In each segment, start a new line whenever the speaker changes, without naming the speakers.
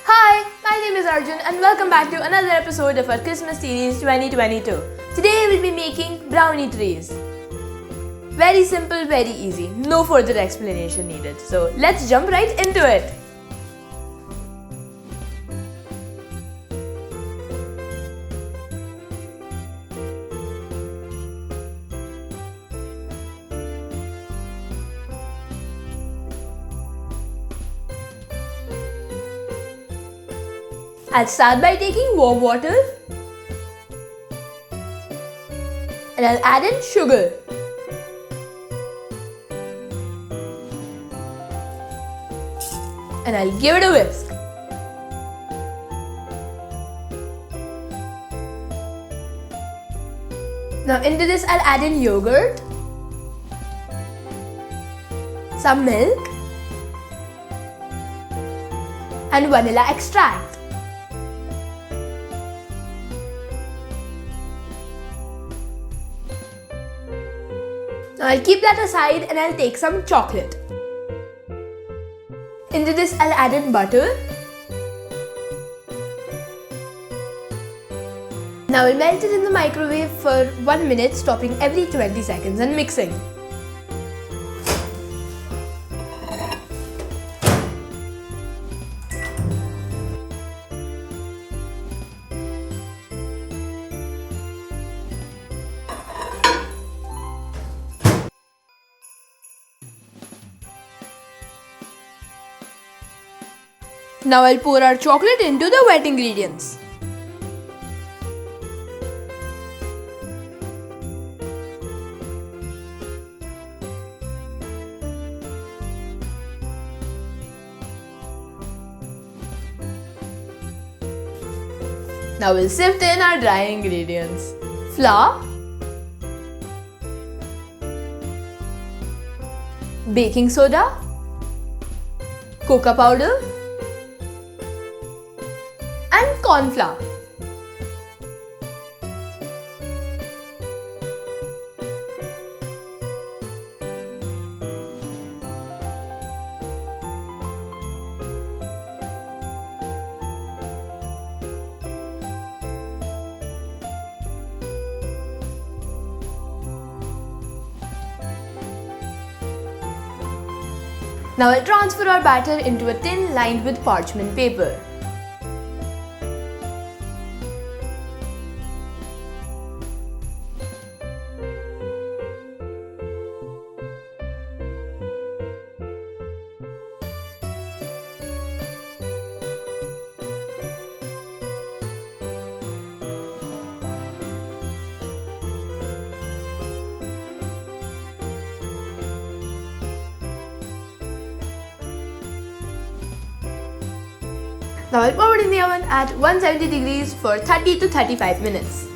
Hi, my name is Arjun and welcome back to another episode of our Christmas series 2022. Today we'll be making brownie trays. Very simple, very easy, no further explanation needed. So let's jump right into it. I'll start by taking warm water and I'll add in sugar. And I'll give it a whisk. Now into this I'll add in yogurt, some milk and vanilla extract. Now I'll keep that aside and I'll take some chocolate. Into this I'll add in butter. Now I'll melt it in the microwave for 1 minute, stopping every 20 seconds and mixing. Now I'll pour our chocolate into the wet ingredients. Now we'll sift in our dry ingredients. Flour, baking soda, cocoa powder, and cornflour. Now I'll transfer our batter into a tin lined with parchment paper. Now I'll pop it in the oven at 170 degrees for 30 to 35 minutes.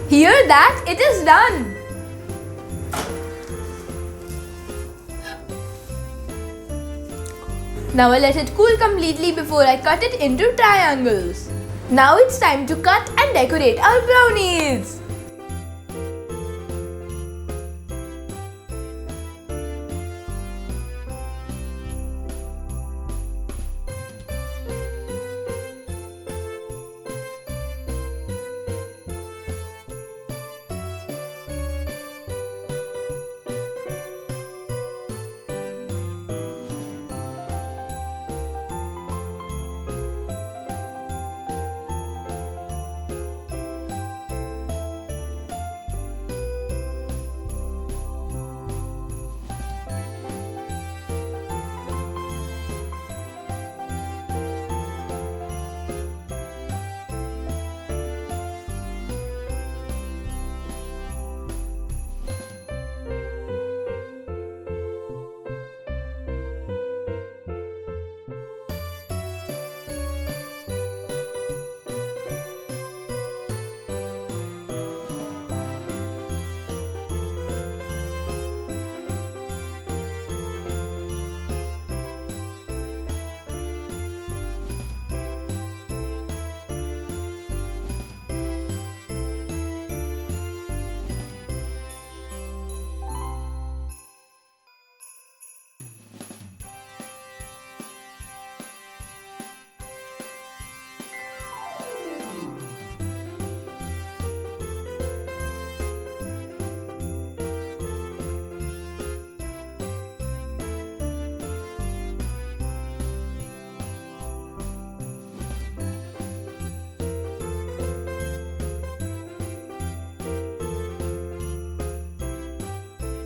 Hear that? It is done! Now I'll let it cool completely before I cut it into triangles. Now it's time to cut and decorate our brownies.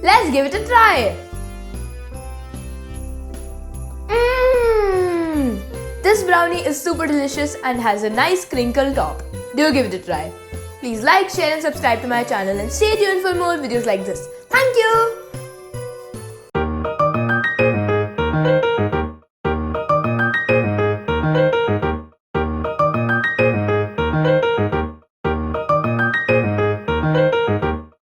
Let's give it a try. This brownie is super delicious and has a nice crinkle top. Do give it a try. Please like, share and subscribe to my channel and stay tuned for more videos like this. Thank you.